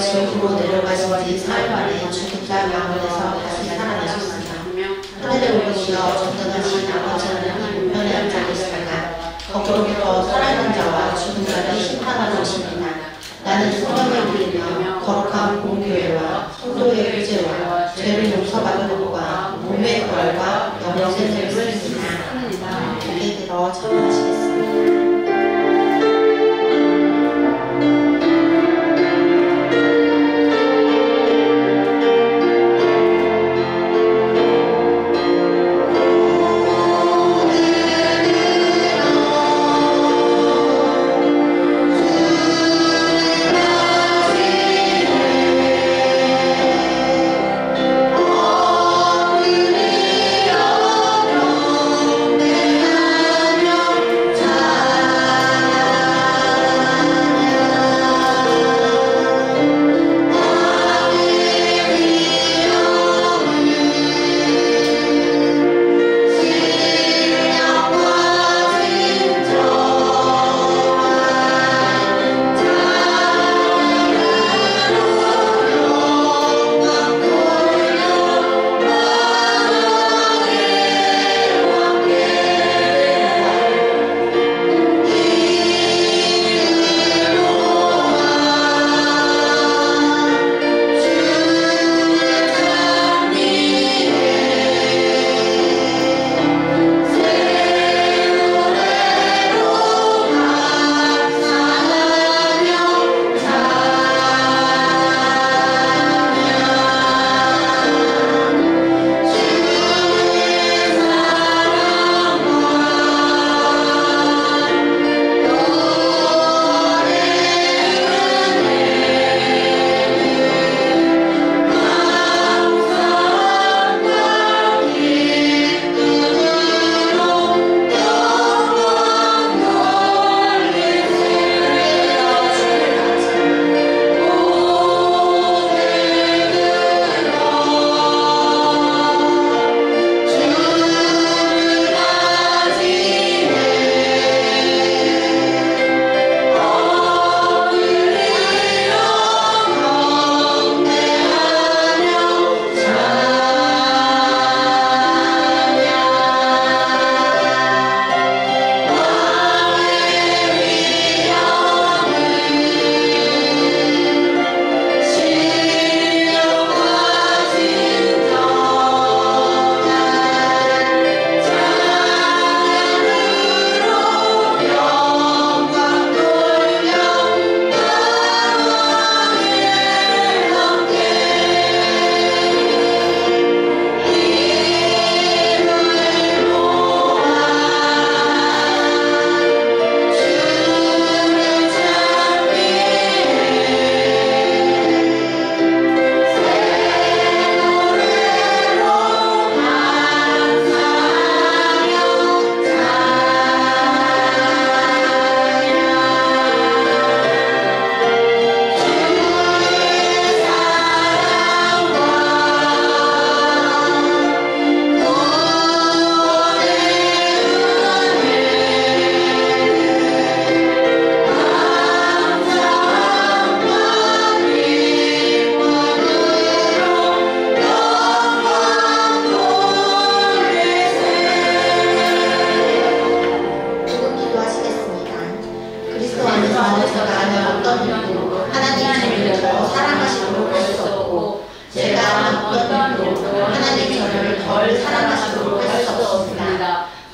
지옥으로 내려가신 지 사흘 만에 죽음과 영원에서 다시 살아나셨으나 하늘에 올리시어 전능하신 아버지 하나님 우편에 앉아 계시다가 거기로부터 살아있는 자와 죽은 자를 심판하러 오십니다. 나는 성령을 믿으며 거룩한 공교회와 성도의 의제와 죄를 용서받는 것과 몸의 부활과 영생을 믿습니다. 고개 들어 찬양하시겠습니다.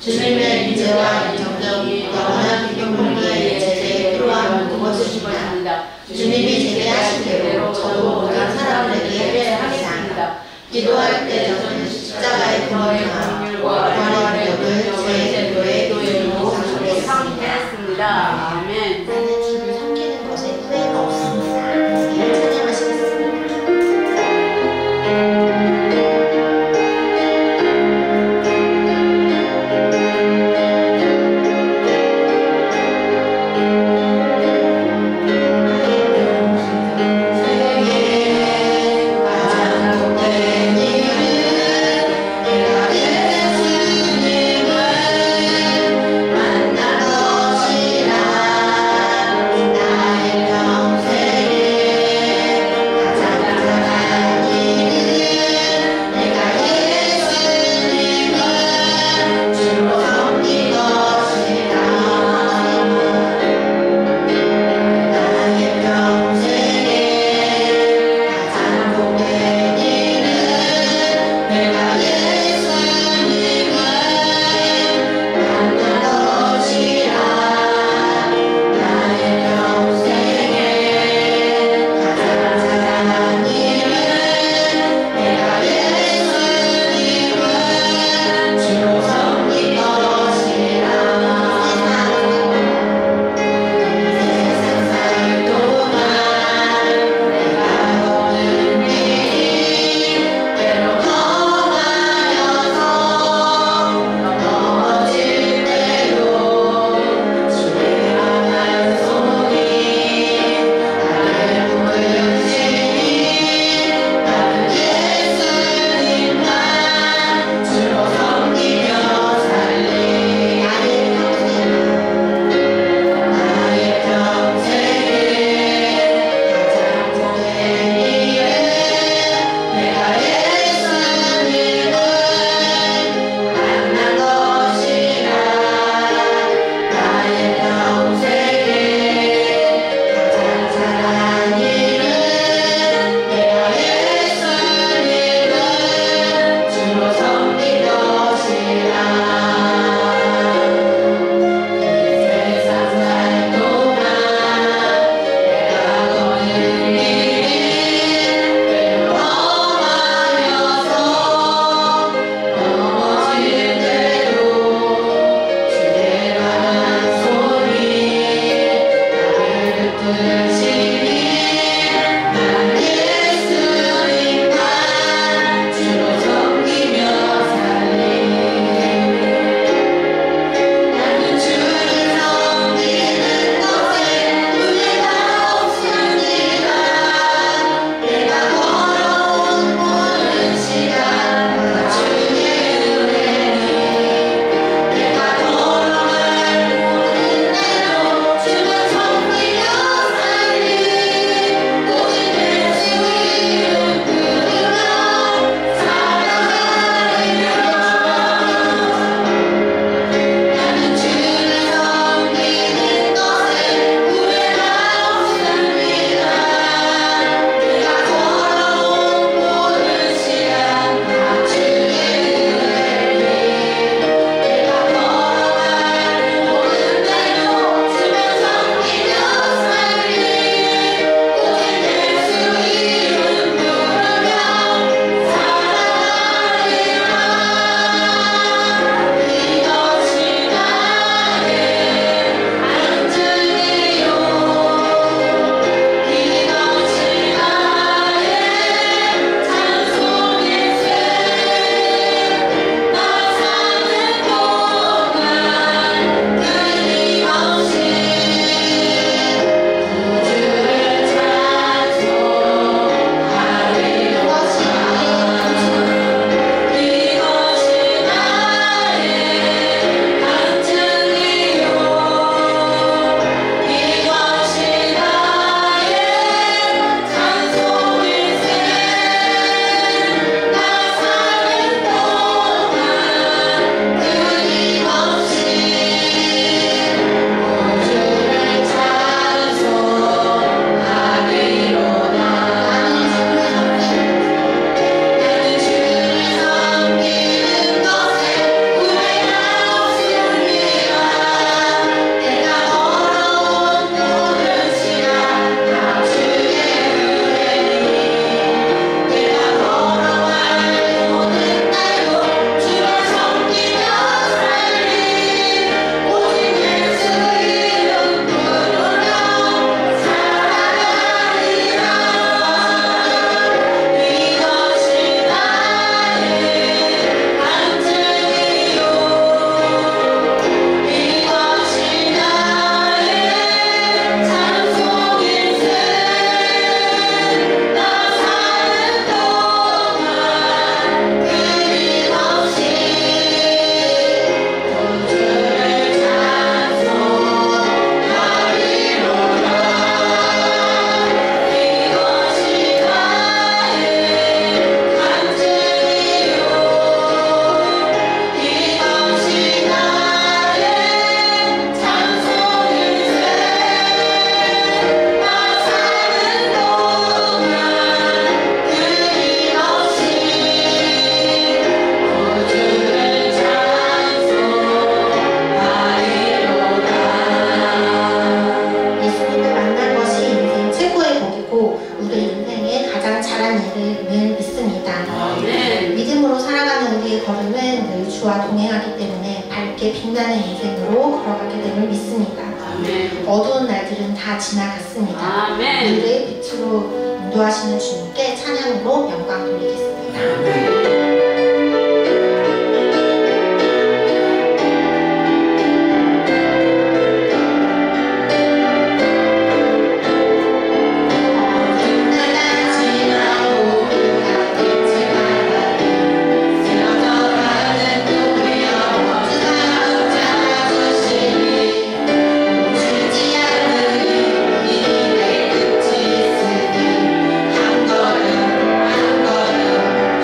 주님의 인재와 인정력, 영원한 기쁨을 제재에 필요한 무엇이십니다. 주님이 제대하신 대로 저도 모든 사람들에게 하겠습니다. 기도할 때 저는 십자가의 근원과 부활의 능력을 제 기도의 이유로 삼겠습니다. 아멘. 나는 주를 섬기는 것에 후회가 없습니다. 찬양하시겠습니다. 가장 복된 일은 일을 늘 믿습니다. 믿음으로 살아가는 우리의 걸음은 늘 주와 동행하기 때문에 밝게 빛나는 인생으로 걸어가게 됨을 믿습니다. 어두운 날들은 다 지나갔습니다. 우리를 빛으로 인도하시는 주님께 찬양으로 영광 돌리겠습니다. 한 걸음 한 걸음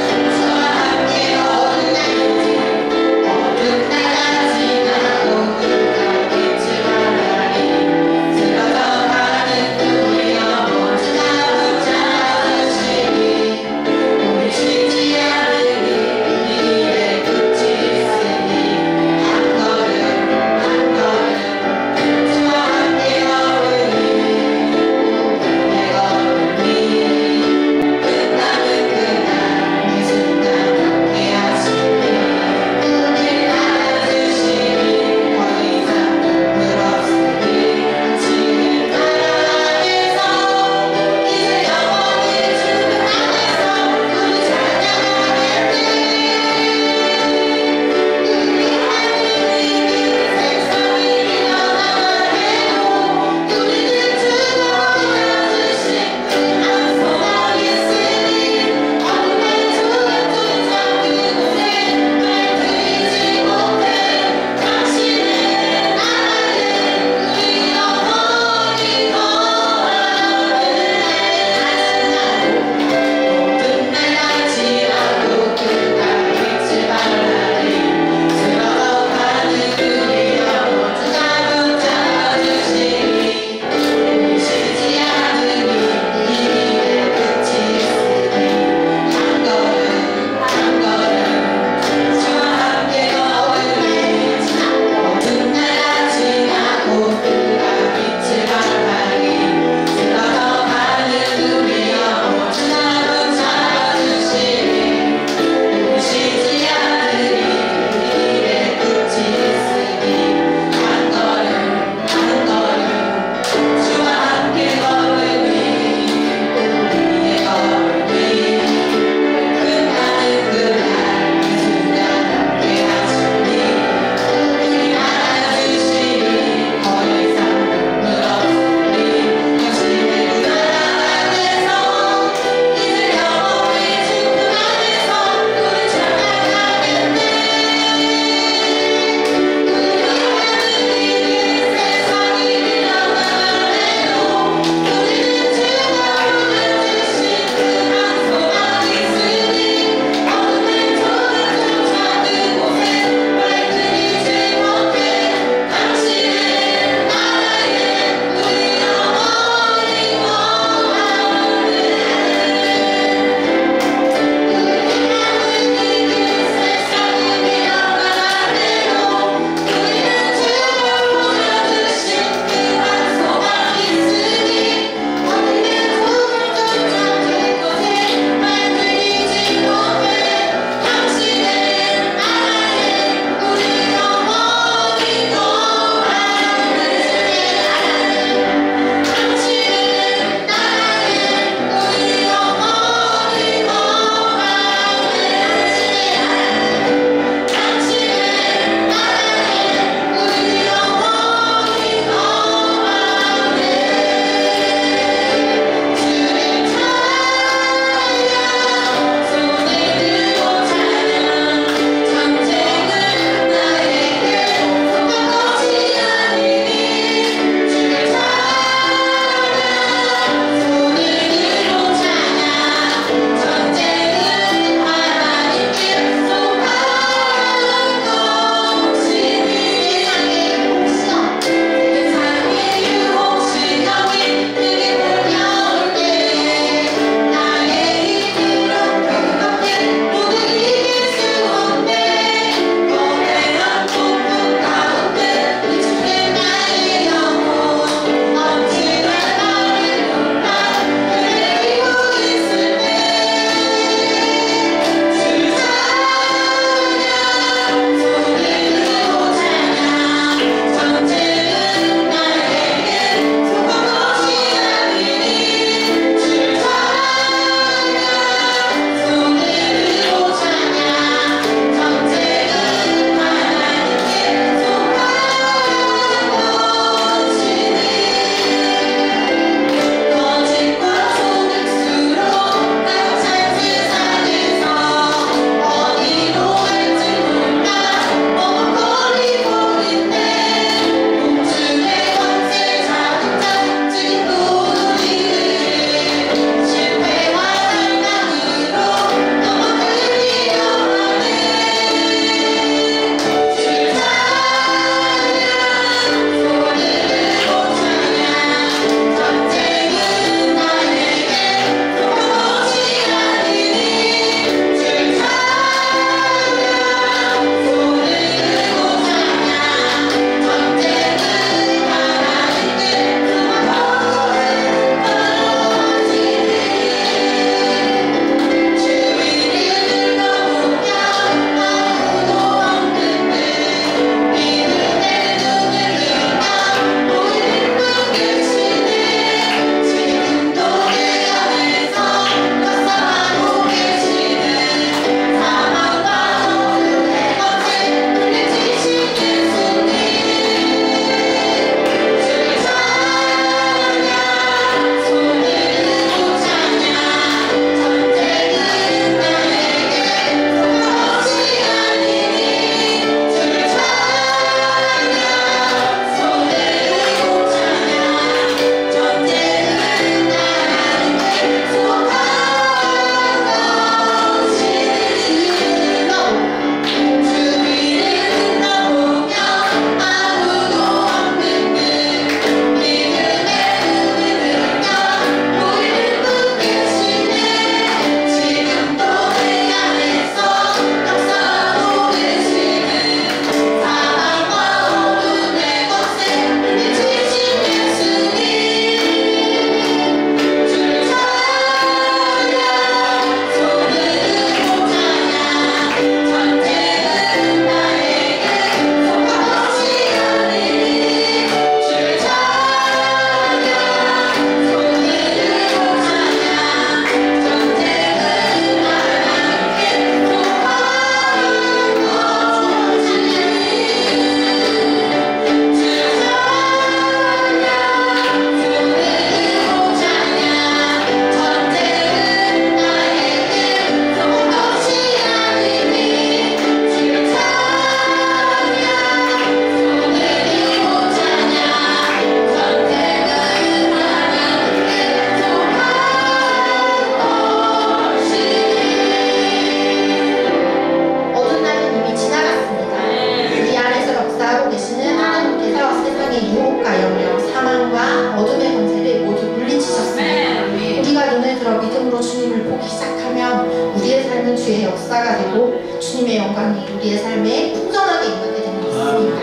주님을 보기 시작하면 우리의 삶은 주의 역사가 되고 주님의 영광이 우리의 삶에 풍성하게 임하게 되는 것입니다.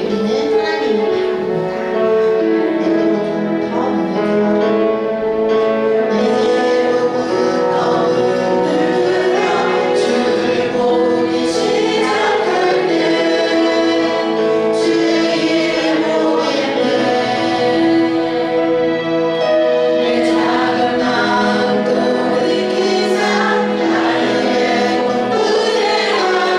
우리는 하나님을 바랍니다. 내게로부터 주를 보기 시작할 때 주의 보이는 내 작은 마음도 느끼사 나의 꿈꾸게 하는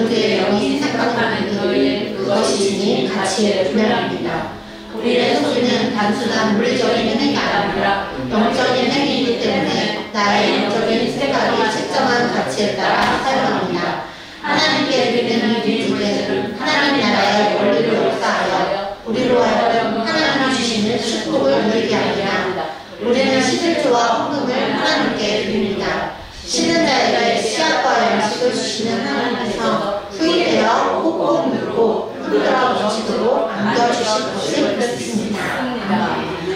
그의 영이 생각하는 너희의 그것이니 가치를 분별합니다. 우리의 소리는 단순한 물리적인 행위가 아니라 영적인 행위이기 때문에 나의 영적인 생각이 측정한 가치에 따라 사용합니다. 하나님께 드리는 이 기도는 하나님 나라의 원리를 역사하여 우리로 하여금 하나님이 주시는 축복을 누리게 합니다. 우리는 11조와 헌금을 하나님께 드립니다. 쉬는 자에게 씨앗과 양식을 주시는 하나님께서 후일되어 꼭꼭 물고 흙으로 음식으로 안겨주실 것을 믿습니다.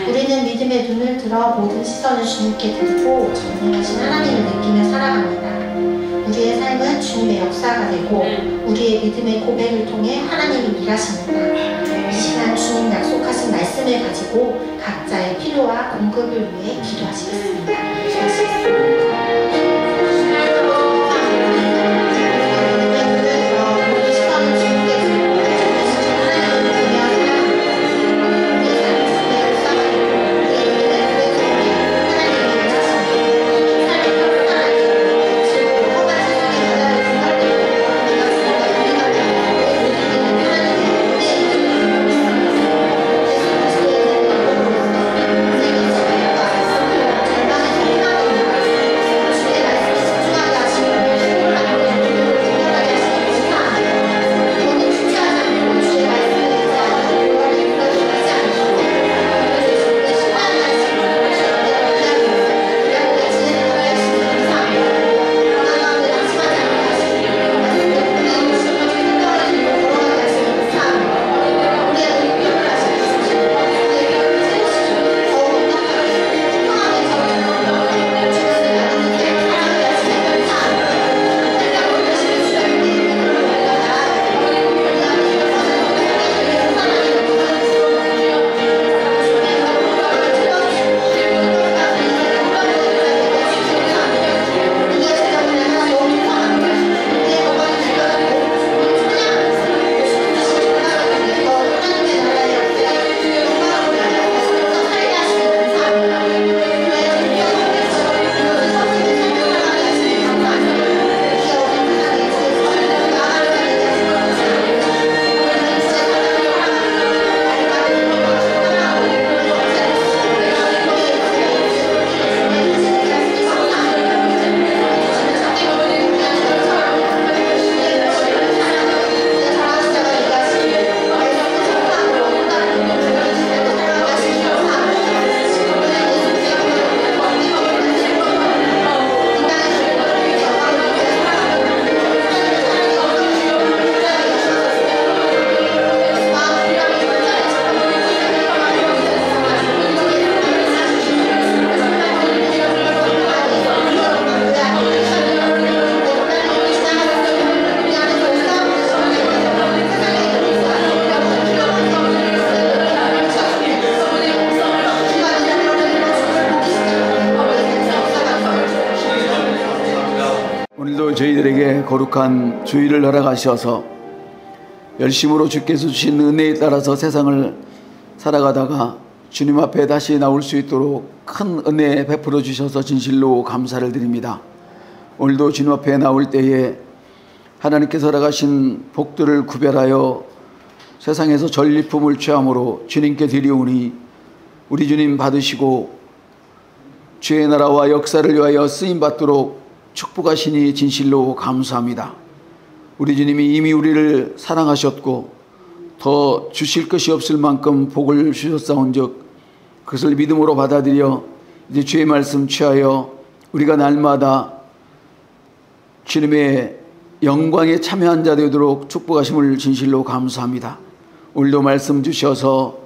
우리는 믿음의 눈을 들어 모든 시선을 주님께 드리고 전능하신 하나님을 느끼며 살아갑니다. 우리의 삶은 주님의 역사가 되고 우리의 믿음의 고백을 통해 하나님이 일하십니다. 이 시간 주님 약속하신 말씀을 가지고 각자의 필요와 공급을 위해 기도하시겠습니다. 저희들에게 거룩한 주일을 허락하셔서 열심으로 주께서 주신 은혜에 따라서 세상을 살아가다가 주님 앞에 다시 나올 수 있도록 큰 은혜 베풀어 주셔서 진실로 감사를 드립니다. 오늘도 주님 앞에 나올 때에 하나님께서 허락하신 복들을 구별하여 세상에서 전리품을 취함으로 주님께 드리오니 우리 주님 받으시고 주의 나라와 역사를 위하여 쓰임받도록 축복하시니 진실로 감사합니다. 우리 주님이 이미 우리를 사랑하셨고 더 주실 것이 없을 만큼 복을 주셨사온즉 그것을 믿음으로 받아들여 이제 주의 말씀 취하여 우리가 날마다 주님의 영광에 참여한 자 되도록 축복하심을 진실로 감사합니다. 오늘도 말씀 주셔서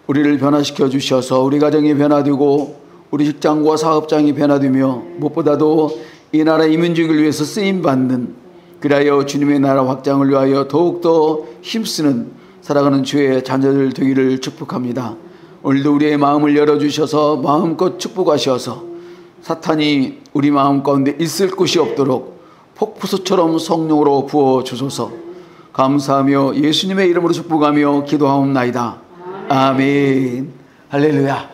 우리를 변화시켜 주셔서 우리 가정이 변화되고 우리 직장과 사업장이 변화되며 무엇보다도 이 나라 이민족을 위해서 쓰임받는 그리하여 주님의 나라 확장을 위하여 더욱더 힘쓰는 살아가는 주의 자녀들 되기를 축복합니다. 오늘도 우리의 마음을 열어주셔서 마음껏 축복하셔서 사탄이 우리 마음 가운데 있을 곳이 없도록 폭포수처럼 성령으로 부어주소서. 감사하며 예수님의 이름으로 축복하며 기도하옵나이다. 아멘. 할렐루야.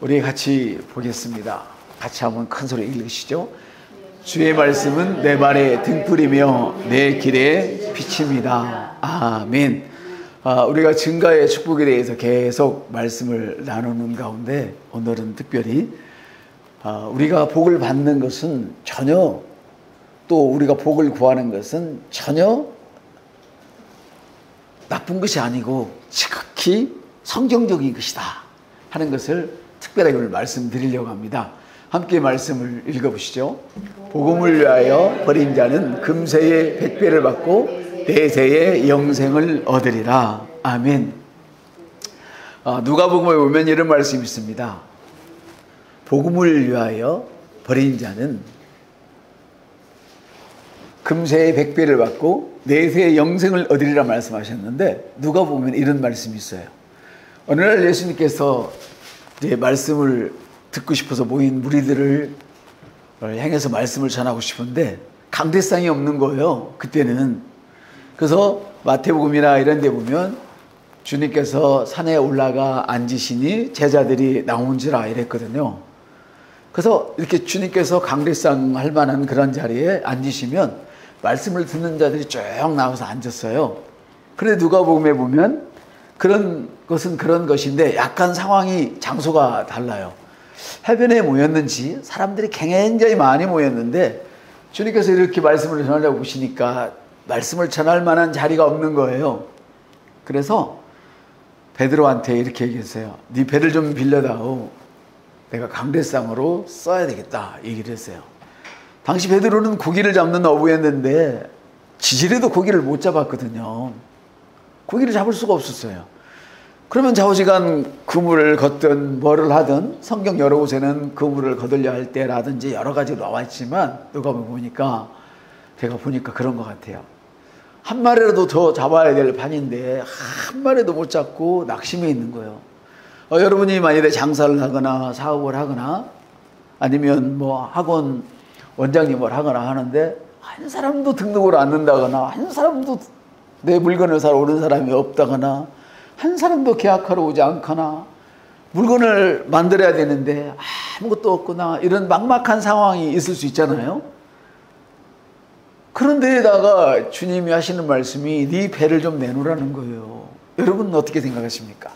우리 같이 보겠습니다. 같이 한번 큰 소리 읽으시죠. 주의 말씀은 내 발에 등불이며 내 길에 빛입니다. 아멘. 우리가 증가의 축복에 대해서 계속 말씀을 나누는 가운데 오늘은 특별히 우리가 복을 받는 것은 전혀, 또 우리가 복을 구하는 것은 전혀 나쁜 것이 아니고 지극히 성경적인 것이다 하는 것을 특별하게 오늘 말씀드리려고 합니다. 함께 말씀을 읽어보시죠. 복음을 위하여 버린 자는 금세의 100배를 받고 대세의 영생을 얻으리라. 아멘. 누가복음에 보면 이런 말씀이 있습니다. 복음을 위하여 버린 자는 금세의 100배를 받고 내세의 영생을 얻으리라 말씀하셨는데, 누가 보면 이런 말씀이 있어요. 어느 날 예수님께서 이제 말씀을 듣고 싶어서 모인 무리들을 향해서 말씀을 전하고 싶은데 강대상이 없는 거예요, 그때는. 그래서 마태복음이나 이런 데 보면 주님께서 산에 올라가 앉으시니 제자들이 나온지라 이랬거든요. 그래서 이렇게 주님께서 강대상 할 만한 그런 자리에 앉으시면 말씀을 듣는 자들이 쭉 나와서 앉았어요. 그런데 누가복음에 보면 그런 것은 그런 것인데 약간 상황이, 장소가 달라요. 해변에 모였는지 사람들이 굉장히 많이 모였는데 주님께서 이렇게 말씀을 전하려고 보시니까 말씀을 전할 만한 자리가 없는 거예요. 그래서 베드로한테 이렇게 얘기했어요. 네 배를 좀 빌려다오. 내가 강대상으로 써야 되겠다 얘기를 했어요. 당시 베드로는 고기를 잡는 어부였는데 지질에도 고기를 못 잡았거든요. 고기를 잡을 수가 없었어요. 그러면 좌우지간 그물을 걷든 뭐를 하든, 성경 여러 곳에는 그물을 거들려 할 때라든지 여러 가지 나와 있지만 누가 보니까 제가 보니까 그런 것 같아요. 한 마리라도 더 잡아야 될 판인데 한 마리도 못 잡고 낙심해 있는 거예요. 여러분이 만일에 장사를 하거나 사업을 하거나 아니면 뭐 학원 원장님을 하거나 하는데 한 사람도 등록을 안 넣는다거나 한 사람도 내 물건을 사러 오는 사람이 없다거나 한 사람도 계약하러 오지 않거나 물건을 만들어야 되는데 아무것도 없거나 이런 막막한 상황이 있을 수 있잖아요. 그런데에다가 주님이 하시는 말씀이 네 배를 좀 내놓으라는 거예요. 여러분은 어떻게 생각하십니까?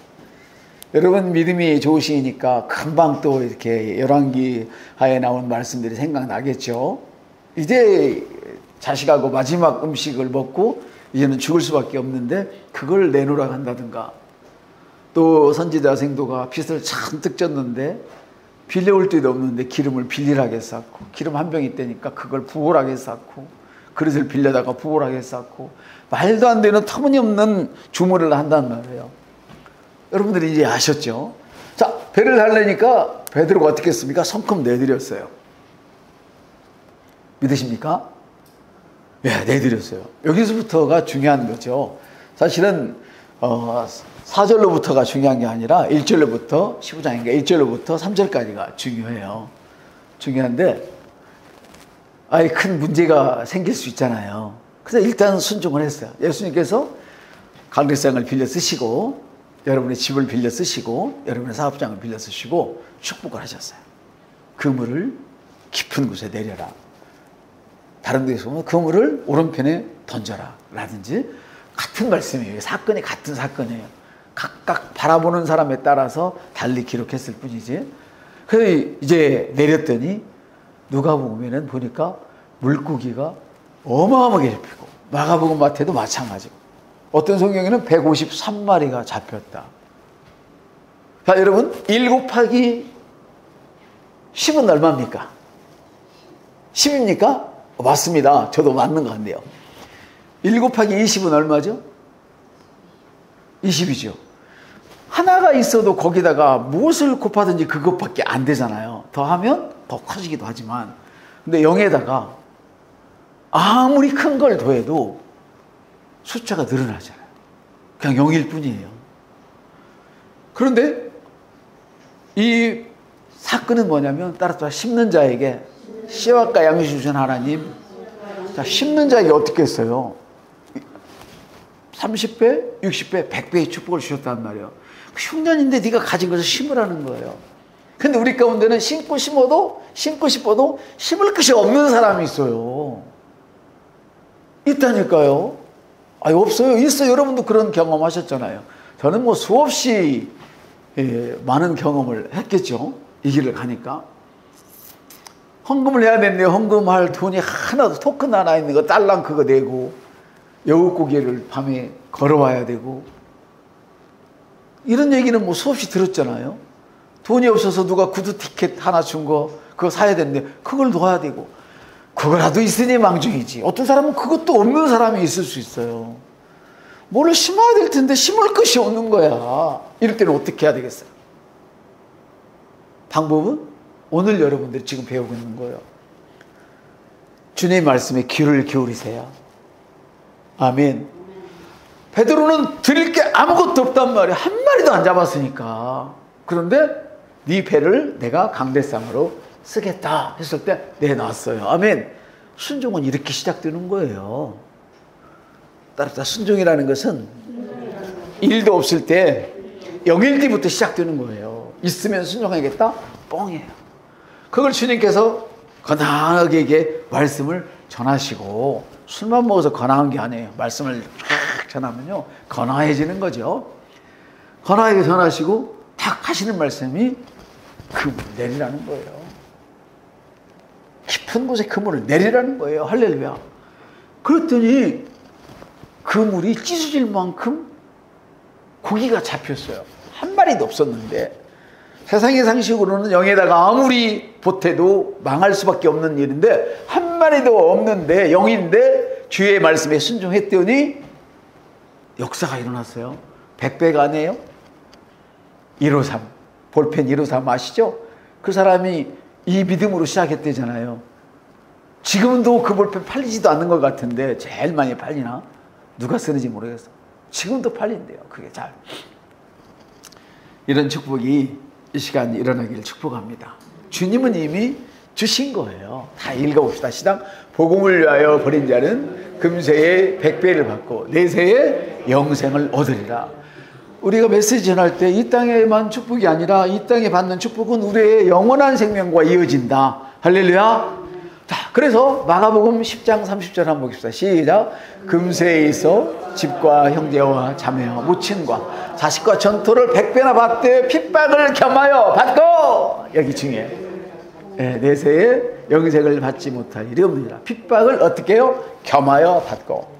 여러분 믿음이 좋으시니까 금방 또 이렇게 열왕기하에 나온 말씀들이 생각나겠죠. 이제 자식하고 마지막 음식을 먹고 이제는 죽을 수밖에 없는데 그걸 내놓으라고 한다든가, 또 선지자 생도가 빚을 잔뜩 졌는데 빌려올 데도 없는데 기름을 빌리라게 쌓고, 기름 한 병 있다니까 그걸 부을하게 쌓고, 그릇을 빌려다가 부을하게 쌓고, 말도 안 되는 터무니없는 주문을 한단 말이에요. 여러분들이 이제 아셨죠? 자, 배를 달래니까 베드로가 어떻게 했습니까? 성큼 내드렸어요. 믿으십니까? 네, 내드렸어요. 여기서부터가 중요한 거죠. 사실은 4절로부터가 중요한 게 아니라 1절로부터 15장인가 1절로부터 3절까지가 중요해요. 중요한데 큰 문제가 생길 수 있잖아요. 그래서 일단 순종을 했어요. 예수님께서 강대상을 빌려 쓰시고 여러분의 집을 빌려 쓰시고 여러분의 사업장을 빌려 쓰시고 축복을 하셨어요. 그물을 깊은 곳에 내려라. 다른 데서 보면 그물을 오른편에 던져라 라든지 같은 말씀이에요. 사건이 같은 사건이에요. 각각 바라보는 사람에 따라서 달리 기록했을 뿐이지. 그래서 이제 내렸더니 누가복음에는 보니까 물고기가 어마어마하게 잡히고, 마가복음 마태도 마찬가지고, 어떤 성경에는 153마리가 잡혔다. 자, 여러분 1 곱하기 10은 얼마입니까? 10입니까? 맞습니다. 저도 맞는 것 같네요. 1 곱하기 20은 얼마죠? 20이죠. 하나가 있어도 거기다가 무엇을 곱하든지 그것밖에 안 되잖아요. 더하면 더 커지기도 하지만, 근데 0에다가 아무리 큰 걸 더해도 숫자가 늘어나잖아요. 그냥 0일 뿐이에요. 그런데 이 사건은 뭐냐면, 따라서 심는 자에게 씨앗과 양식 주신 하나님, 자, 심는 자에게 어떻게 했어요? 30배, 60배, 100배의 축복을 주셨단 말이에요. 흉년인데 네가 가진 것을 심으라는 거예요. 근데 우리 가운데는 심고 심어도 심고 싶어도 심을 것이 없는 사람이 있어요. 있다니까요. 아니, 없어요. 있어요. 여러분도 그런 경험하셨잖아요. 저는 뭐 수없이 많은 경험을 했겠죠. 이 길을 가니까. 헌금을 해야 되는데 헌금할 돈이 하나도, 토큰 하나 있는 거 딸랑 그거 내고 여우고개를 밤에 걸어와야 되고, 이런 얘기는 뭐 수없이 들었잖아요. 돈이 없어서 누가 구두 티켓 하나 준 거 그거 사야 되는데 그걸 놓아야 되고, 그거라도 있으니 망정이지. 어떤 사람은 그것도 없는 사람이 있을 수 있어요. 뭐를 심어야 될 텐데 심을 것이 없는 거야. 이럴 때는 어떻게 해야 되겠어요? 방법은 오늘 여러분들이 지금 배우고 있는 거예요. 주님의 말씀에 귀를 기울이세요. 아멘. 베드로는 드릴 게 아무것도 없단 말이야. 한 마리도 안 잡았으니까. 그런데 네 배를 내가 강대상으로 쓰겠다 했을 때 내놨어요. 아멘. 순종은 이렇게 시작되는 거예요. 따라서 순종이라는 것은 일도 없을 때 영일기부터 시작되는 거예요. 있으면 순종하겠다? 뻥이에요. 그걸 주님께서 건강하게 말씀을 전하시고, 술만 먹어서 건강한 게 아니에요. 말씀을 쫙 전하면요 건강해지는 거죠. 건강하게 전하시고 딱 하시는 말씀이 금을 내리라는 거예요. 깊은 곳에 그물을 내리라는 거예요. 할렐루야. 그랬더니 그물이 찢어질 만큼 고기가 잡혔어요. 한 마리도 없었는데, 세상의 상식으로는 영에다가 아무리 보태도 망할 수밖에 없는 일인데 한 마리도 없는데, 영인데 주의 말씀에 순종했더니 역사가 일어났어요. 100배가 아니에요? 153 볼펜 153 아시죠? 그 사람이 이 믿음으로 시작했대잖아요. 지금도 그 볼펜 팔리지도 않는 것 같은데 제일 많이 팔리나? 누가 쓰는지 모르겠어. 지금도 팔린대요. 그게 잘. 이런 축복이 이 시간 일어나기를 축복합니다. 주님은 이미 주신 거예요. 다 읽어봅시다. 시작. 복음을 위하여 버린 자는 금세에 100배를 받고 내세에 영생을 얻으리라. 우리가 메시지 전할 때 이 땅에만 축복이 아니라 이 땅에 받는 축복은 우리의 영원한 생명과 이어진다. 할렐루야. 자, 그래서 마가복음 10장 30절 한번 보겠습니다. 시작. 금세에 있어 집과 형제와 자매와 모친과 자식과 전토를 100배나 받되 핍박을 겸하여 받고, 여기 중에 내세에 영생을 받지 못할 일이 없느니라. 핍박을 어떻게 해요? 겸하여 받고.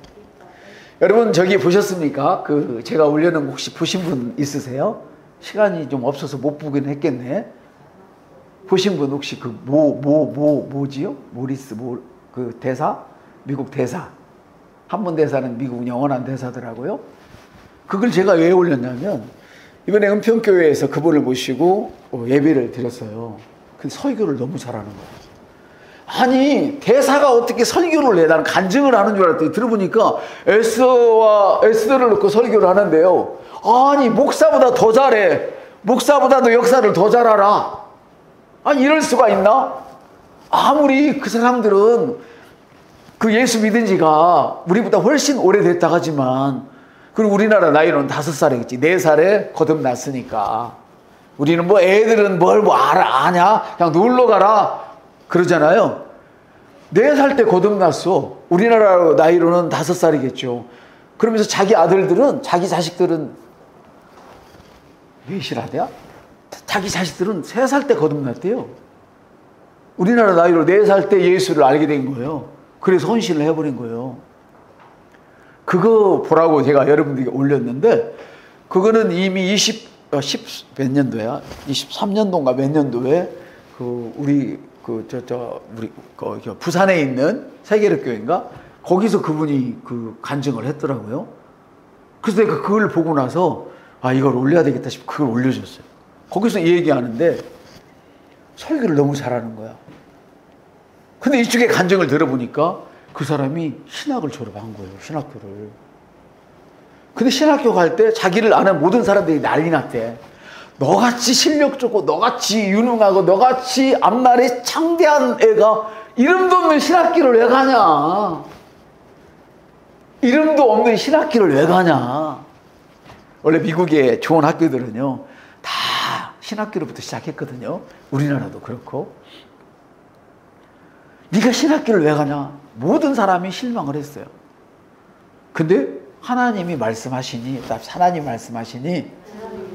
여러분 저기 보셨습니까? 그 제가 올려놓은 거 혹시 보신 분 있으세요? 시간이 좀 없어서 못 보긴 했겠네. 보신 분 혹시 그 뭐지요? 모리스 그 대사? 미국 대사. 한문 대사는 미국 영원한 대사더라고요. 그걸 제가 왜 올렸냐면, 이번에 은평교회에서 그분을 모시고 예배를 드렸어요. 근데 설교를 너무 잘하는 거예요. 아니 대사가 어떻게 설교를 해? 나는 간증을 하는 줄 알았더니 들어보니까 에스더를 넣고 설교를 하는데요. 아니 목사보다 더 잘해. 목사보다도 역사를 더 잘 알아. 아니 이럴 수가 있나? 아무리 그 사람들은 그 예수 믿은 지가 우리보다 훨씬 오래됐다 하지만, 그리고 우리나라 나이로는 5살이겠지. 4살에 거듭났으니까. 우리는 뭐 애들은 뭘 뭐 아냐? 그냥 놀러 가라 그러잖아요. 4살 때 거듭났어. 우리나라 나이로는 5살이겠죠. 그러면서 자기 아들들은, 자기 자식들은 몇이라대야? 자기 자식들은 3살 때 거듭났대요. 우리나라 나이로 4살 때 예수를 알게 된 거예요. 그래서 헌신을 해버린 거예요. 그거 보라고 제가 여러분들에게 올렸는데, 그거는 이미 10몇 년도야? 23년도인가 몇 년도에 우리 부산에 있는 세계력교회인가? 거기서 그분이 그 간증을 했더라고요. 그래서 내가 그걸 보고 나서 이걸 올려야 되겠다 싶어 그걸 올려줬어요. 거기서 이 얘기하는데 설교를 너무 잘하는 거야. 근데 이쪽에 간증을 들어보니까 그 사람이 신학을 졸업한 거예요. 신학교를. 근데 신학교 갈 때 자기를 아는 모든 사람들이 난리 났대. 너같이 실력 좋고 너같이 유능하고 너같이 앞날에 창대한 애가 이름도 없는 신학교를 왜 가냐. 이름도 없는 신학교를 왜 가냐. 원래 미국의 좋은 학교들은요 다 신학교로부터 시작했거든요. 우리나라도 그렇고. 네가 신학교를 왜 가냐? 모든 사람이 실망을 했어요. 근데 하나님이 말씀하시니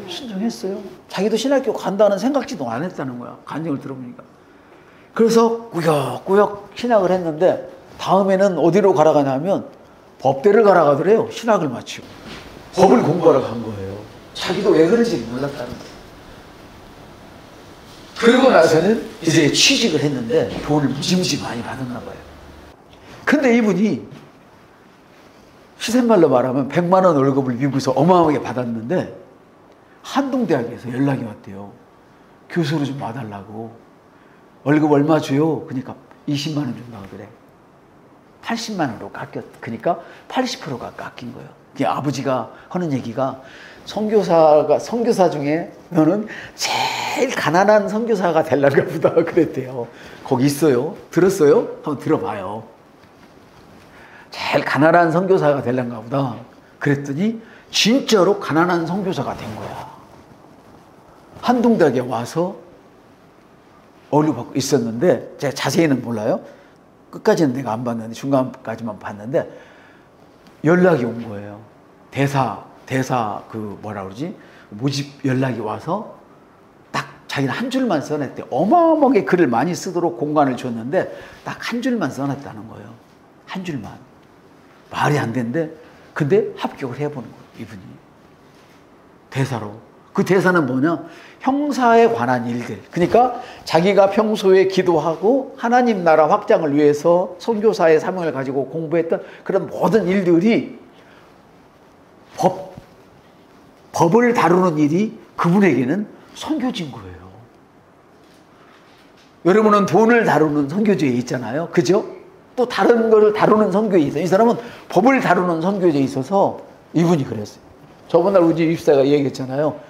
순종했어요. 자기도 신학교 간다는 생각지도 안 했다는 거야. 간증을 들어보니까. 그래서 꾸역꾸역 신학을 했는데 다음에는 어디로 가라 가냐면 법대를 가라 가더래요. 신학을 마치고. 법을 공부하러 간 거예요. 자기도 왜 그런지 몰랐다는 거예요. 그러고 나서는 이제 취직을 했는데 돈을 무지무지 많이 받았나 봐요. 근데 이분이 시샘말로 말하면 100만 원 월급을 미국에서 어마어마하게 받았는데 한동대학에서 연락이 왔대요. 교수로 좀 와달라고. 월급 얼마 줘요? 그러니까 20만 원 준다고 그래. 80만 원으로 깎였. 그러니까 80%가 깎인 거예요. 그게 아버지가 하는 얘기가 선교사 중에 너는 제일 가난한 선교사가 되려나 보다 그랬대요. 거기 있어요. 들었어요? 한번 들어봐요. 제일 가난한 선교사가 되려나 보다. 그랬더니 진짜로 가난한 선교사가 된 거야. 한동대학에 와서 어려받고 있었는데 제가 자세히는 몰라요. 끝까지는 내가 안 봤는데 중간까지만 봤는데 연락이 온 거예요. 대사 그 뭐라 그러지? 모집 연락이 와서 딱 자기는 한 줄만 써냈대. 어마어마하게 글을 많이 쓰도록 공간을 줬는데 딱 한 줄만 써냈다는 거예요. 한 줄만. 말이 안 된대. 근데 합격을 해보는 거예요. 이분이. 대사로. 그 대사는 뭐냐? 형사에 관한 일들. 그러니까 자기가 평소에 기도하고 하나님 나라 확장을 위해서 선교사의 사명을 가지고 공부했던 그런 모든 일들이 법을 다루는 일이 그분에게는 선교지인 거예요. 여러분은 돈을 다루는 선교지에 있잖아요. 그죠? 또 다른 거를 다루는 선교에 있어요. 이 사람은 법을 다루는 선교지에 있어서 이분이 그랬어요. 저번날 우리 입사가 얘기했잖아요.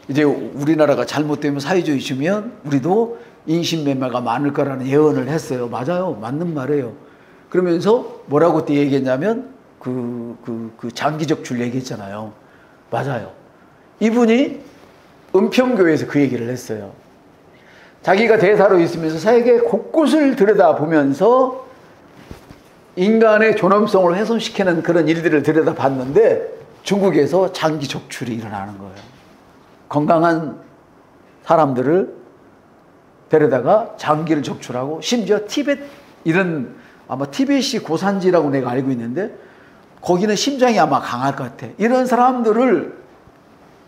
이제 우리나라가 잘못되면 사회주의 주면 우리도 인신매매가 많을 거라는 예언을 했어요. 맞아요. 맞는 말이에요. 그러면서 뭐라고 또 얘기했냐면 그 장기적 줄 얘기했잖아요. 맞아요. 이분이 은평교회에서 그 얘기를 했어요. 자기가 대사로 있으면서 세계 곳곳을 들여다보면서 인간의 존엄성을 훼손시키는 그런 일들을 들여다봤는데 중국에서 장기 적출이 일어나는 거예요. 건강한 사람들을 데려다가 장기를 적출하고 심지어 티벳 이런 아마 티벳이 고산지라고 내가 알고 있는데 거기는 심장이 아마 강할 것 같아. 이런 사람들을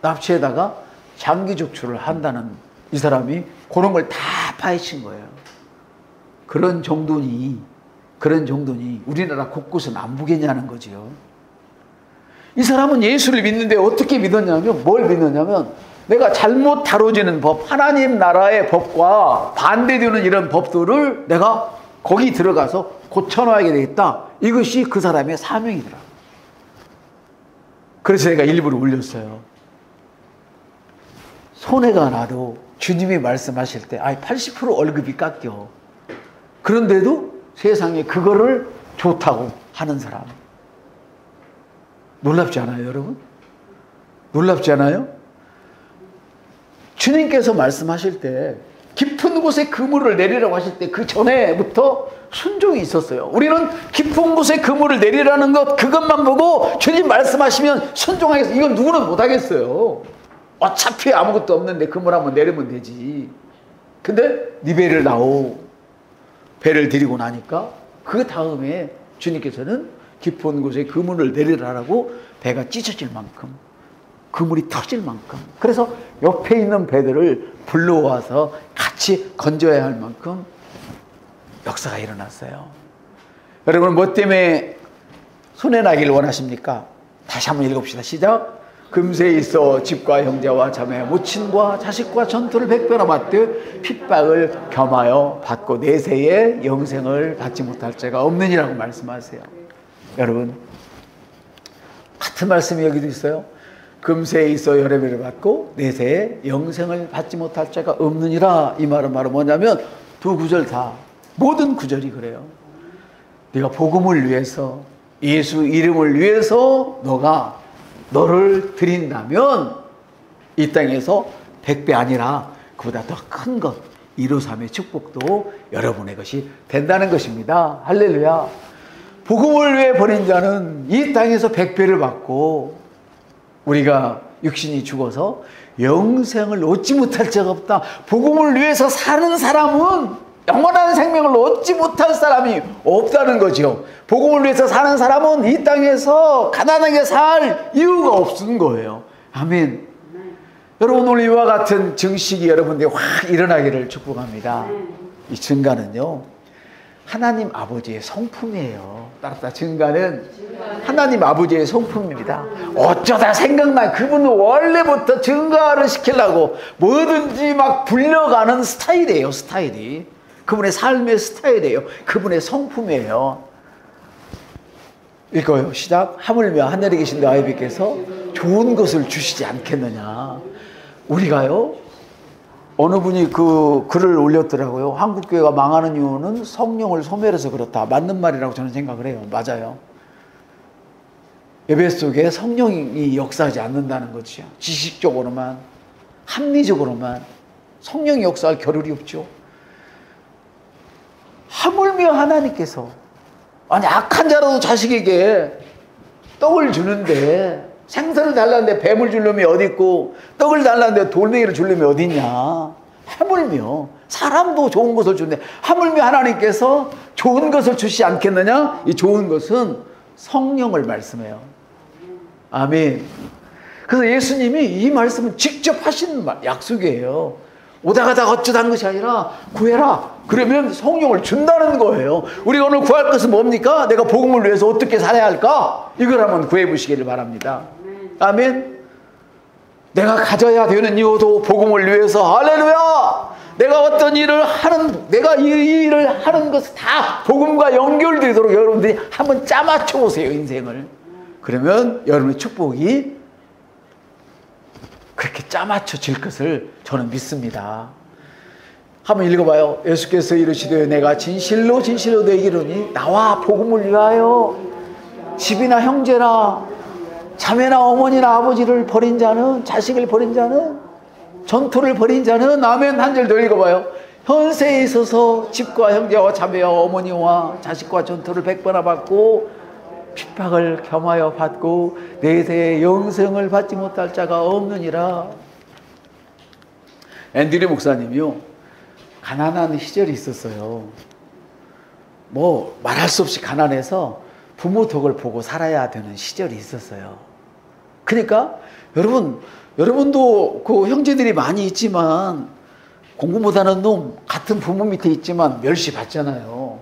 납치해다가 장기 적출을 한다는 이 사람이 그런 걸 다 파헤친 거예요. 그런 정도니 우리나라 곳곳은 안 보겠냐는 거지요. 이 사람은 예수를 믿는데 어떻게 믿었냐면 뭘 믿었냐면 내가 잘못 다뤄지는 법, 하나님 나라의 법과 반대되는 이런 법들을 내가 거기 들어가서 고쳐놔야 되겠다. 이것이 그 사람의 사명이더라. 그래서 제가 일부러 올렸어요. 손해가 나도 주님이 말씀하실 때 80% 월급이 깎여. 그런데도 세상에 그거를 좋다고 하는 사람. 놀랍지 않아요, 여러분? 놀랍지 않아요? 주님께서 말씀하실 때 깊은 곳에 그물을 내리라고 하실 때 그 전에부터 순종이 있었어요. 우리는 깊은 곳에 그물을 내리라는 것 그것만 보고 주님 말씀하시면 순종하겠어요. 이건 누구는 못하겠어요. 어차피 아무것도 없는데 그물 한번 내리면 되지. 근데 네 배를 나오. 배를 들이고 나니까 그 다음에 주님께서는 깊은 곳에 그물을 내리라라고 배가 찢어질 만큼 그물이 터질 만큼 그래서 옆에 있는 배들을 불러와서 같이 건져야 할 만큼 역사가 일어났어요. 여러분 뭐 때문에 손해나기를 원하십니까? 다시 한번 읽읍시다. 시작. 금세 있어 집과 형제와 자매 모친과 자식과 전투를 100배나 받되 핍박을 겸하여 받고 내세에 영생을 받지 못할 자가 없느니라고 말씀하세요. 여러분 같은 말씀이 여기도 있어요. 금세에 있어 여러 배를 받고 내세에 영생을 받지 못할 자가 없느니라. 이 말은 바로 뭐냐면 두 구절 다 모든 구절이 그래요. 네가 복음을 위해서 예수 이름을 위해서 너를 드린다면 이 땅에서 100배 아니라 그보다 더 큰 것 2로3의 축복도 여러분의 것이 된다는 것입니다. 할렐루야. 복음을 위해 버린 자는 이 땅에서 100배를 받고 우리가 육신이 죽어서 영생을 얻지 못할 자가 없다. 복음을 위해서 사는 사람은 영원한 생명을 얻지 못할 사람이 없다는 거죠. 복음을 위해서 사는 사람은 이 땅에서 가난하게 살 이유가 없는 거예요. 아멘. 여러분, 오늘 이와 같은 증식이 여러분들이 확 일어나기를 축복합니다. 이 증가는요, 하나님 아버지의 성품이에요. 따라서 증가는 하나님 아버지의 성품입니다. 어쩌다 생각나, 그분은 원래부터 증가를 시키려고 뭐든지 막 불려가는 스타일이에요. 스타일이 그분의 삶의 스타일이에요. 그분의 성품이에요. 읽어요. 시작. 하물며 하늘에 계신 내 아버지께서 좋은 것을 주시지 않겠느냐. 우리가요, 어느 분이 그 글을 올렸더라고요. 한국교회가 망하는 이유는 성령을 소멸해서 그렇다. 맞는 말이라고 저는 생각을 해요. 맞아요. 예배 속에 성령이 역사하지 않는다는 것이요. 지식적으로만, 합리적으로만 성령이 역사할 겨를이 없죠. 하물며 하나님께서, 아니 악한 자라도 자식에게 떡을 주는데, 생선을 달라는데 뱀을 줄 놈이 어디 있고 떡을 달라는데 돌멩이를 줄 놈이 어디 있냐. 하물며 사람도 좋은 것을 주는데 하물며 하나님께서 좋은 것을 주시지 않겠느냐. 이 좋은 것은 성령을 말씀해요. 아멘. 그래서 예수님이 이 말씀은 직접 하신 약속이에요. 오다가다 어쩌다 한 것이 아니라 구해라. 그러면 성령을 준다는 거예요. 우리가 오늘 구할 것은 뭡니까? 내가 복음을 위해서 어떻게 살아야 할까? 이걸 한번 구해 보시기를 바랍니다. 아멘. 내가 가져야 되는 이유도 복음을 위해서. 할렐루야. 내가 어떤 일을 하는, 내가 이 일을 하는 것은 다 복음과 연결되도록 여러분들이 한번 짜맞춰 보세요, 인생을. 그러면 여러분의 축복이 그렇게 짜맞춰질 것을 저는 믿습니다. 한번 읽어봐요. 예수께서 이르시되 내가 진실로 진실로 너희에게 이르노니 나와 복음을 위하여 집이나 형제나 자매나 어머니나 아버지를 버린 자는, 자식을 버린 자는, 전토를 벌인 자는, 아멘. 한 절 더 읽어봐요. 현세에 있어서 집과 형제와 자매와 어머니와 자식과 전토를 100번나 받고 핍박을 겸하여 받고 내세에 영생을 받지 못할 자가 없느니라. 앤드류 목사님이요, 가난한 시절이 있었어요. 뭐 말할 수 없이 가난해서 부모 덕을 보고 살아야 되는 시절이 있었어요. 그러니까 여러분도 그 형제들이 많이 있지만 공부 못하는 놈 같은 부모 밑에 있지만 멸시 받잖아요.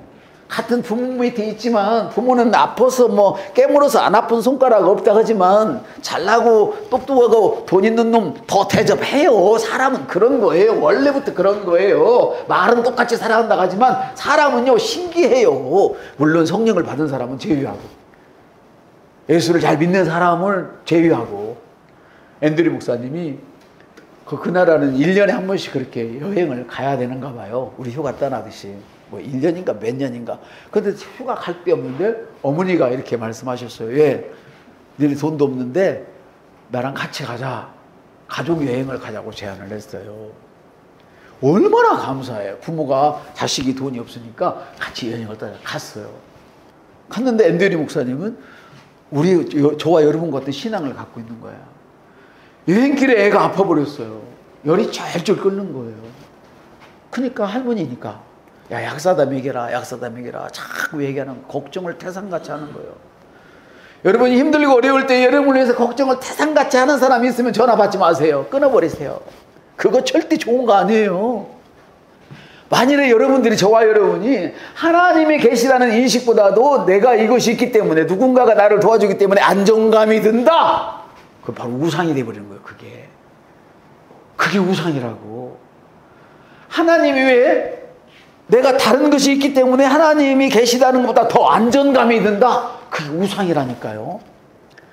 같은 부모 밑에 있지만 부모는 아파서 뭐 깨물어서 안 아픈 손가락 없다 하지만 잘나고 똑똑하고 돈 있는 놈 더 대접해요. 사람은 그런 거예요. 원래부터 그런 거예요. 말은 똑같이 살아간다 하지만 사람은요 신기해요. 물론 성령을 받은 사람은 제외하고 예수를 잘 믿는 사람을 제외하고. 앤드류 목사님이 그 나라는 1년에 한 번씩 그렇게 여행을 가야 되는가 봐요. 우리 휴가 떠나듯이. 뭐 1년인가 몇 년인가. 근데 휴가 갈 데 없는데 어머니가 이렇게 말씀하셨어요. 왜? 너네 돈도 없는데 나랑 같이 가자. 가족 여행을 가자고 제안을 했어요. 얼마나 감사해요. 부모가 자식이 돈이 없으니까 같이 여행을 갔어요. 갔는데 앤드류 목사님은 저와 여러분 같은 신앙을 갖고 있는 거야. 여행길에 애가 아파버렸어요. 열이 쫄쫄 끓는 거예요. 그러니까 할머니니까 야 약사다 먹여라, 약사다 먹여라 자꾸 얘기하는, 걱정을 태산같이 하는 거예요. 여러분이 힘들고 어려울 때 여러분을 위해서 걱정을 태산같이 하는 사람이 있으면 전화 받지 마세요. 끊어버리세요. 그거 절대 좋은 거 아니에요. 만일에 여러분들이, 저와 여러분이 하나님이 계시다는 인식보다도 내가 이것이 있기 때문에, 누군가가 나를 도와주기 때문에 안정감이 든다. 그거 바로 우상이 돼버리는 거예요. 그게 우상이라고. 하나님이 왜 내가 다른 것이 있기 때문에 하나님이 계시다는 것보다 더 안정감이 든다. 그게 우상이라니까요.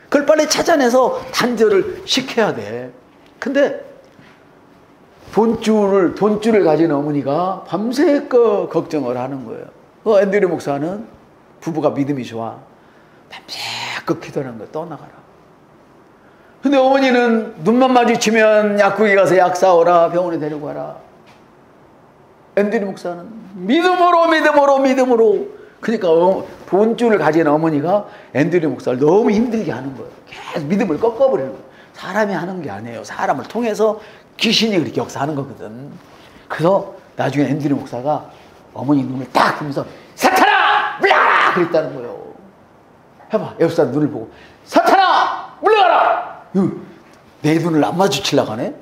그걸 빨리 찾아내서 단절을 시켜야 돼. 근데 돈줄을 가진 어머니가 밤새껏 걱정을 하는 거예요. 앤드류 목사는 부부가 믿음이 좋아. 밤새껏 기도하는 거예요. 떠나가라. 근데 어머니는 눈만 마주치면 약국에 가서 약 사오라, 병원에 데리고 가라. 앤드류 목사는 믿음으로. 그러니까 돈줄을 가진 어머니가 앤드류 목사를 너무 힘들게 하는 거예요. 계속 믿음을 꺾어버리는 거예요. 사람이 하는 게 아니에요. 사람을 통해서 귀신이 그렇게 역사하는 거거든. 그래서 나중에 앤드류 목사가 어머니 눈을 딱 뜨면서 사탄아 물러가라 그랬다는 거예요. 해봐. 옆 사람 눈을 보고 사탄아 물러가라. 내 눈을 안 마주치려고 하네.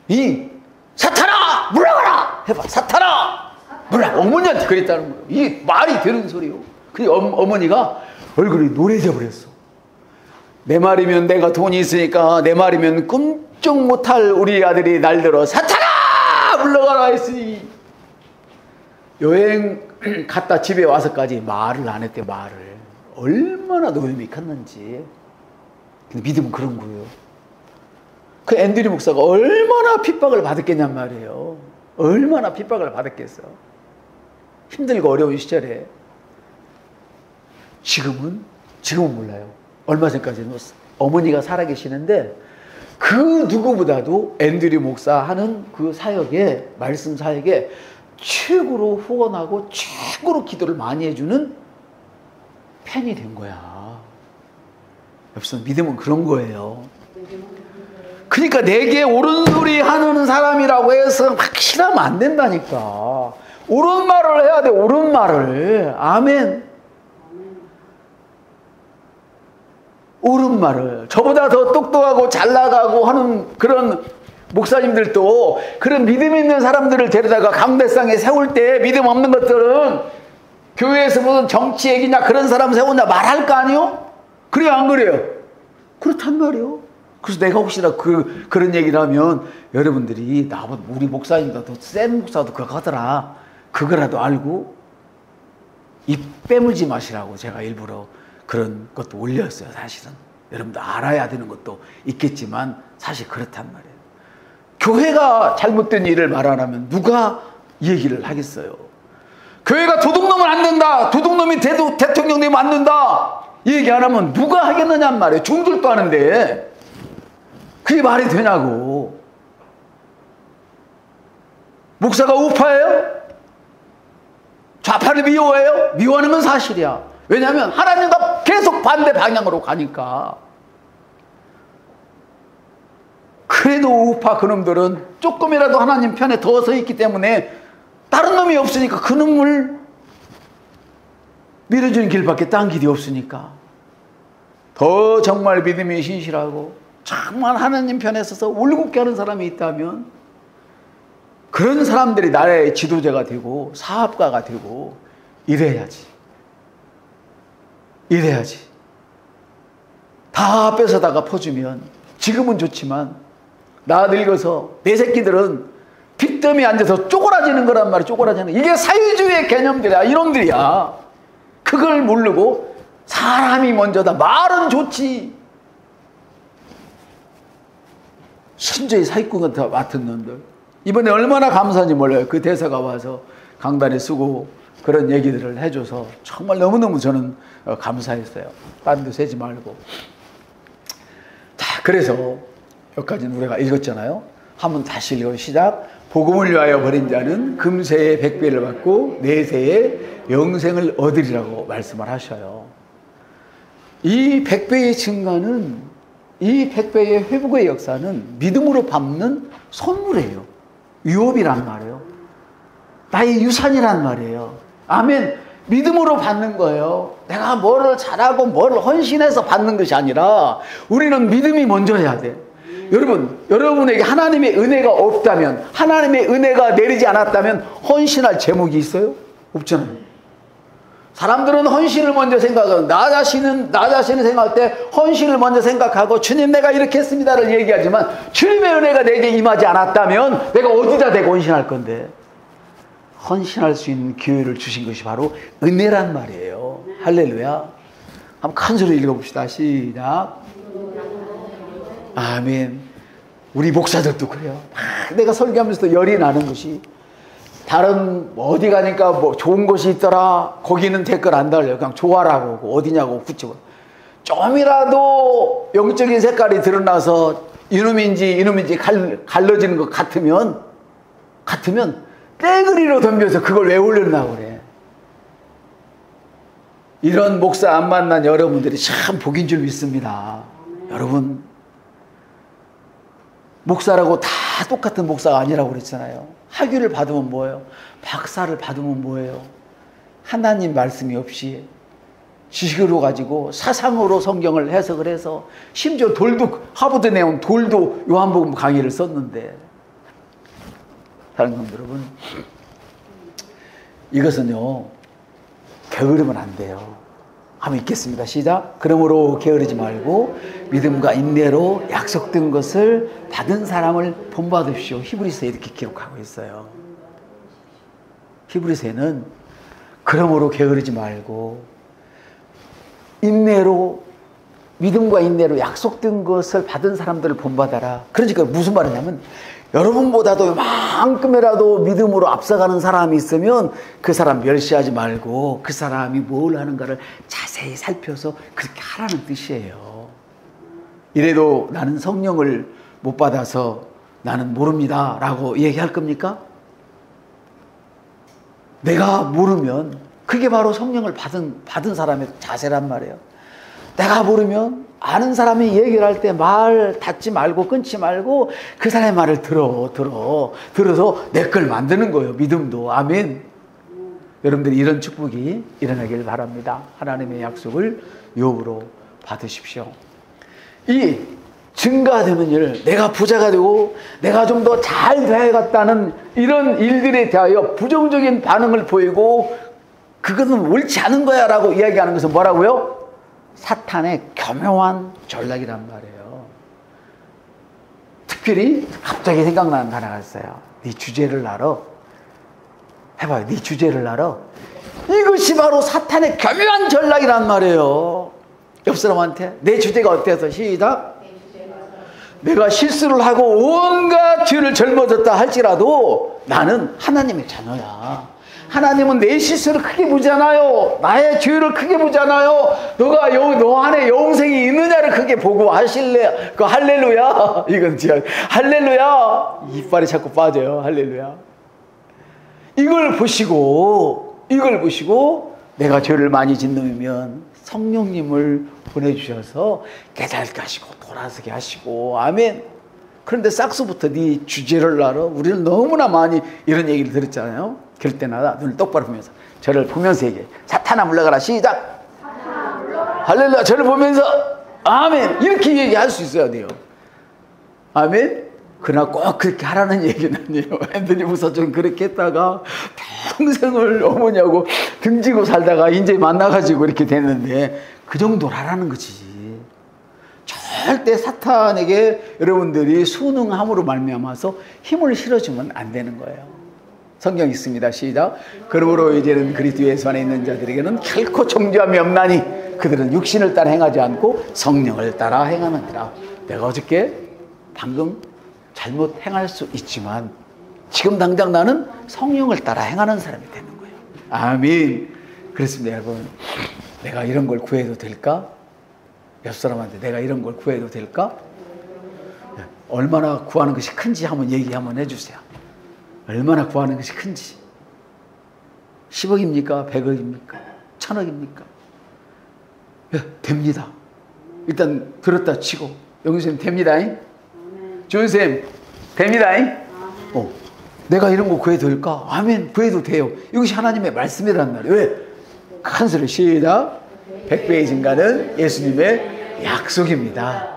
이 사탄아 물러가라 해봐. 사탄아 물러가라. 어머니한테 그랬다는 거예요. 이게 말이 되는 소리요. 그래서 어머니가 얼굴이 노래져 버렸어. 내 말이면 내가 돈이 있으니까 내 말이면 꿈쩍 못할 우리 아들이 날들어 사탄아 물러가라 했으니 여행 갔다 집에 와서까지 말을 안 했대. 말을 얼마나 노름이 컸는지. 근데 믿음은 그런 거예요. 그 앤드류 목사가 얼마나 핍박을 받았겠냔 말이에요. 얼마나 핍박을 받았겠어. 힘들고 어려운 시절에. 지금은 몰라요. 얼마 전까지는 어머니가 살아계시는데 그 누구보다도 앤드류 목사 하는 그 사역에, 말씀 사역에 최고로 후원하고 최고로 기도를 많이 해주는 팬이 된 거야. 여러분, 믿음은 그런 거예요. 그러니까 내게 옳은 소리 하는 사람이라고 해서 막 싫어하면 안 된다니까. 옳은 말을 해야 돼. 옳은 말을. 아멘. 옳은 말을. 저보다 더 똑똑하고 잘 나가고 하는 그런 목사님들도 그런 믿음 있는 사람들을 데려다가 강대상에 세울 때 믿음 없는 것들은 교회에서 무슨 정치 얘기냐 그런 사람 세우냐 말할 거 아니요? 그래요 안 그래요? 그렇단 말이요. 그래서 내가 혹시나 그런 얘기를 하면 여러분들이 나보다 우리 목사님보다 더 센 목사도 그거 하더라. 그거라도 알고 입 빼물지 마시라고 제가 일부러 그런 것도 올렸어요. 사실은 여러분도 알아야 되는 것도 있겠지만 사실 그렇단 말이에요. 교회가 잘못된 일을 말 안 하면 누가 얘기를 하겠어요. 교회가 도둑놈은 안 된다. 도둑놈이 대통령 되면 안 된다. 얘기 안 하면 누가 하겠느냐는 말이에요. 중들도 하는데 그게 말이 되냐고. 목사가 우파예요? 좌파를 미워해요? 미워하는 건 사실이야. 왜냐하면 하나님과 계속 반대 방향으로 가니까. 그래도 우파 그놈들은 조금이라도 하나님 편에 더 서 있기 때문에 다른 놈이 없으니까 그 놈을 밀어주는 길밖에 딴 길이 없으니까 더 정말 믿음이 신실하고 정말 하나님 편에 서서 울긋게 하는 사람이 있다면 그런 사람들이 나라의 지도자가 되고 사업가가 되고 이래야지. 다 뺏어다가 퍼주면 지금은 좋지만 나 늙어서 내 새끼들은 빚더미에 앉아서 쪼그라지는 거란 말이야. 쪼그라지는. 이게 사회주의의 개념들이야. 이놈들이야. 그걸 모르고 사람이 먼저다. 말은 좋지. 순전히 사기꾼 같은 놈들. 이번에 얼마나 감사한지 몰라요. 그 대사가 와서 강단에 쓰고 그런 얘기들을 해줘서 정말 너무너무 저는 감사했어요. 딴 데 세지 말고. 자, 그래서 여기까지는 우리가 읽었잖아요. 한번 다시 읽어 시작. 복음을 위하여 버린 자는 금세의 100배를 받고 내세의 영생을 얻으리라고 말씀을 하셔요. 이 100배의 증가는, 이 100배의 회복의 역사는 믿음으로 받는 선물이에요. 유업이란 말이에요. 나의 유산이란 말이에요. 아멘. 믿음으로 받는 거예요. 내가 뭐를 잘하고 뭐를 헌신해서 받는 것이 아니라 우리는 믿음이 먼저 해야 돼. 여러분에게 하나님의 은혜가 없다면, 하나님의 은혜가 내리지 않았다면 헌신할 제목이 있어요? 없잖아요. 사람들은 헌신을 먼저 생각하고 나 자신을 생각할 때 헌신을 먼저 생각하고 주님 내가 이렇게 했습니다를 얘기하지만 주님의 은혜가 내게 임하지 않았다면 내가 어디다 대고 헌신할 건데. 헌신할 수 있는 기회를 주신 것이 바로 은혜란 말이에요. 할렐루야. 한번 큰 소리 읽어봅시다. 시작. 아멘. 우리 목사들도 그래요. 내가 설교하면서도 열이 나는 것이 다른 어디 가니까 뭐 좋은 곳이 있더라. 거기는 댓글 안 달려요. 그냥 좋아라고 어디냐고 붙이고. 좀이라도 영적인 색깔이 드러나서 이놈인지 갈라지는 것 같으면 떼거리로 덤벼서 그걸 왜 올렸나 그래. 이런 목사 안 만난 여러분들이 참 복인 줄 믿습니다. 여러분, 목사라고 다 똑같은 목사가 아니라고 그랬잖아요. 학위를 받으면 뭐예요? 박사를 받으면 뭐예요? 하나님 말씀이 없이 지식으로 가지고 사상으로 성경을 해석을 해서 심지어 돌도, 하버드 내온 돌도 요한복음 강의를 썼는데, 사랑하는 여러분, 이것은요 게으르면 안 돼요. 한번 읽겠습니다. 시작. 그러므로 게으르지 말고 믿음과 인내로 약속된 것을 받은 사람을 본받으십시오. 히브리서에 이렇게 기록하고 있어요. 히브리서에는 그러므로 게으르지 말고 인내로, 믿음과 인내로 약속된 것을 받은 사람들을 본받아라. 그러니까 무슨 말이냐면, 여러분보다도 요만큼이라도 믿음으로 앞서가는 사람이 있으면 그 사람 멸시하지 말고 그 사람이 뭘 하는가를 자세히 살펴서 그렇게 하라는 뜻이에요. 이래도 나는 성령을 못 받아서 나는 모릅니다 라고 얘기할 겁니까? 내가 모르면 그게 바로 성령을 받은 사람의 자세란 말이에요. 내가 모르면 아는 사람이 얘기를 할 때 말 닫지 말고 끊지 말고 그 사람의 말을 들어서 내 걸 만드는 거예요. 믿음도. 아멘. 여러분들이 이런 축복이 일어나길 바랍니다. 하나님의 약속을 유업으로 받으십시오. 이 증가되는 일, 내가 부자가 되고 내가 좀 더 잘 돼야겠다는 이런 일들에 대하여 부정적인 반응을 보이고 그것은 옳지 않은 거야 라고 이야기하는 것은 뭐라고요? 사탄의 교묘한 전략이란 말이에요. 특별히 갑자기 생각나는 단어가 있어요. 네 주제를 알아? 해봐요. 네 주제를 알아? 이것이 바로 사탄의 교묘한 전략이란 말이에요. 옆 사람한테 내 주제가 어때서? 시작. 내가 실수를 하고 온갖 죄를 젊어졌다 할지라도 나는 하나님의 자녀야. 하나님은 내 실수를 크게 보잖아요. 나의 죄를 크게 보잖아요. 너 안에 영생이 있느냐를 크게 보고 하실래? 그 할렐루야. 이건 진짜 할렐루야. 이빨이 자꾸 빠져요. 할렐루야. 이걸 보시고 내가 죄를 많이 짓는 놈이면 성령님을 보내주셔서 깨닫게 하시고 돌아서게 하시고 아멘. 그런데 싹수부터 네 주제를 알아? 우리는 너무나 많이 이런 얘기를 들었잖아요. 그럴 때마다 눈을 똑바로 보면서 저를 보면서 얘기해. 사탄아 물러가라. 시작. 할렐루야. 저를 보면서 아멘. 이렇게 얘기할 수 있어야 돼요. 아멘. 그러나 꼭 그렇게 하라는 얘기는 아니에요. 앤더니 목사처럼 그렇게 했다가 평생을 어머니하고 등지고 살다가 이제 만나가지고 이렇게 됐는데 그 정도로 하라는 거지. 절대 사탄에게 여러분들이 순응함으로 말미암아서 힘을 실어주면 안 되는 거예요. 성경 있습니다. 시작. 그러므로 이제는 그리스도 예수 안에 있는 자들에게는 결코 정죄함이 없나니 그들은 육신을 따라 행하지 않고 성령을 따라 행하느니라. 내가 어저께 방금 잘못 행할 수 있지만 지금 당장 나는 성령을 따라 행하는 사람이 되는 거예요. 아멘. 그렇습니다. 여러분, 내가 이런 걸 구해도 될까? 옆 사람한테 내가 이런 걸 구해도 될까? 얼마나 구하는 것이 큰지 한번 얘기 한번 해주세요. 얼마나 구하는 것이 큰지. 10억입니까? 100억입니까? 1000억입니까? 예, 됩니다. 일단 들었다 치고 영수님 됩니다. 조은쌤 됩니다. 내가 이런 거 구해도 될까? 아멘. 구해도 돼요. 이것이 하나님의 말씀이란 말이에요. 왜? 큰 소리 시작. 100배의 증가는 예수님의 약속입니다.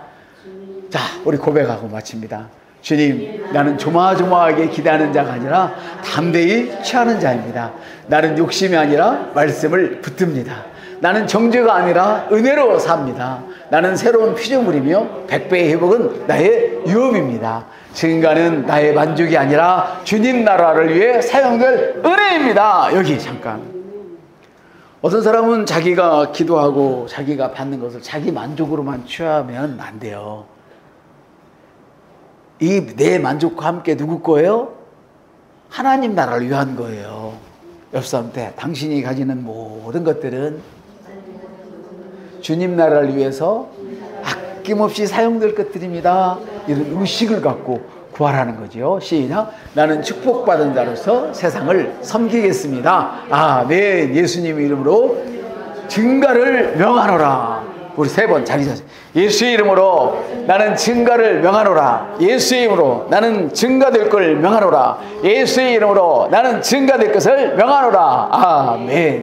자, 우리 고백하고 마칩니다. 주님, 나는 조마조마하게 기대하는 자가 아니라 담대히 취하는 자입니다. 나는 욕심이 아니라 말씀을 붙듭니다. 나는 정죄가 아니라 은혜로 삽니다. 나는 새로운 피조물이며 100배의 회복은 나의 유업입니다. 증가는 나의 만족이 아니라 주님 나라를 위해 사용될 은혜입니다. 여기 잠깐. 어떤 사람은 자기가 기도하고 자기가 받는 것을 자기 만족으로만 취하면 안 돼요. 이 내 만족과 함께 누구 거예요? 하나님 나라를 위한 거예요. 옆 사람한테 당신이 가지는 모든 것들은 주님 나라를 위해서 아낌없이 사용될 것들입니다. 이런 의식을 갖고 구하라는 거죠. 시작. 나는 축복받은 자로서 세상을 섬기겠습니다. 아멘. 예수님 이름으로 증가를 명하노라. 우리 세 번 자기 자신. 예수의 이름으로 나는 증가를 명하노라. 예수의 이름으로 나는 증가될 걸 명하노라. 예수의 이름으로 나는 증가될 것을 명하노라. 아멘.